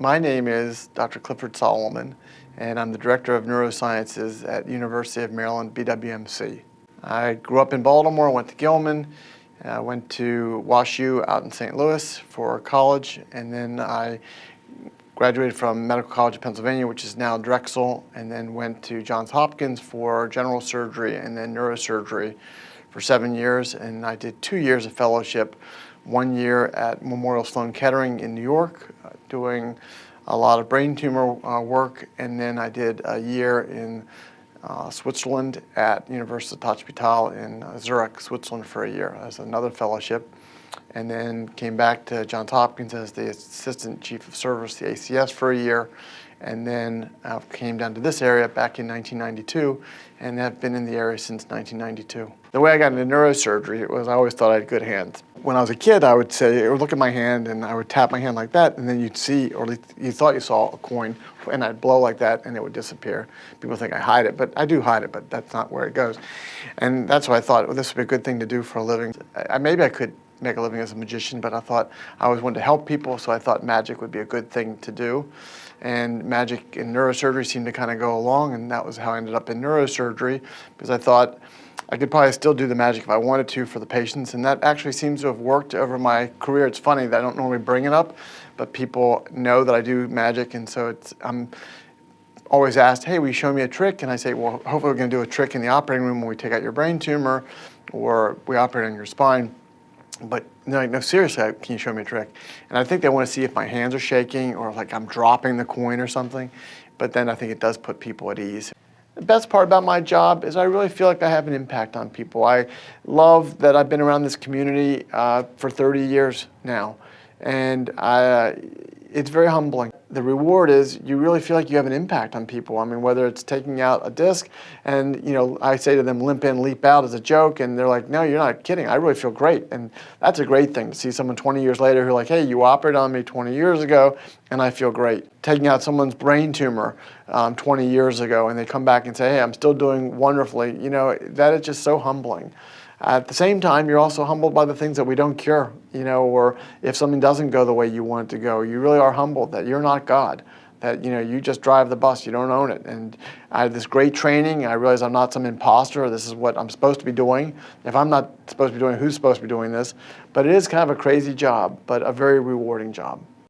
My name is Dr. Clifford Solomon, and I'm the Director of Neurosciences at University of Maryland, BWMC. I grew up in Baltimore, went to Gilman, went to WashU out in St. Louis for college, and then I graduated from Medical College of Pennsylvania, which is now Drexel, and then went to Johns Hopkins for general surgery and then neurosurgery for 7 years. And I did 2 years of fellowship, 1 year at Memorial Sloan Kettering in New York, doing a lot of brain tumor work, and then I did a year in Switzerland at University Hospital in Zurich, Switzerland for a year as another fellowship, and then came back to Johns Hopkins as the Assistant Chief of Service, the ACS, for a year, and then came down to this area back in 1992, and have been in the area since 1992. The way I got into neurosurgery was I always thought I had good hands. When I was a kid, I would say, or look at my hand, and I would tap my hand like that, and then you'd see, or at least you thought you saw a coin, and I'd blow like that, and it would disappear. People think I hide it, but I do hide it, but that's not where it goes. And that's why I thought, well, this would be a good thing to do for a living. Maybe I could make a living as a magician, but I thought I always wanted to help people, so I thought magic would be a good thing to do. And magic and neurosurgery seemed to kind of go along, and that was how I ended up in neurosurgery, because I thought I could probably still do the magic if I wanted to for the patients, and that actually seems to have worked over my career. It's funny that I don't normally bring it up, but people know that I do magic, and so I'm always asked, hey, will you show me a trick? And I say, well, hopefully we're going to do a trick in the operating room when we take out your brain tumor, or we operate on your spine. But no, seriously, can you show me a trick? And I think they want to see if my hands are shaking or like I'm dropping the coin or something. But then I think it does put people at ease. The best part about my job is I really feel like I have an impact on people. I love that I've been around this community for 30 years now. And it's very humbling. The reward is you really feel like you have an impact on people. I mean, whether it's taking out a disc and, I say to them, limp in, leap out as a joke, and they're like, no, you're not kidding. I really feel great. And that's a great thing to see someone 20 years later who's like, hey, you operated on me 20 years ago, and I feel great. Taking out someone's brain tumor 20 years ago, and they come back and say, hey, I'm still doing wonderfully. That is just so humbling. At the same time, you're also humbled by the things that we don't cure, or if something doesn't go the way you want it to go, you really are humbled that you're not God, that, you just drive the bus, you don't own it. And I had this great training, I realized I'm not some imposter, this is what I'm supposed to be doing. If I'm not supposed to be doing it, who's supposed to be doing this? But it is kind of a crazy job, but a very rewarding job.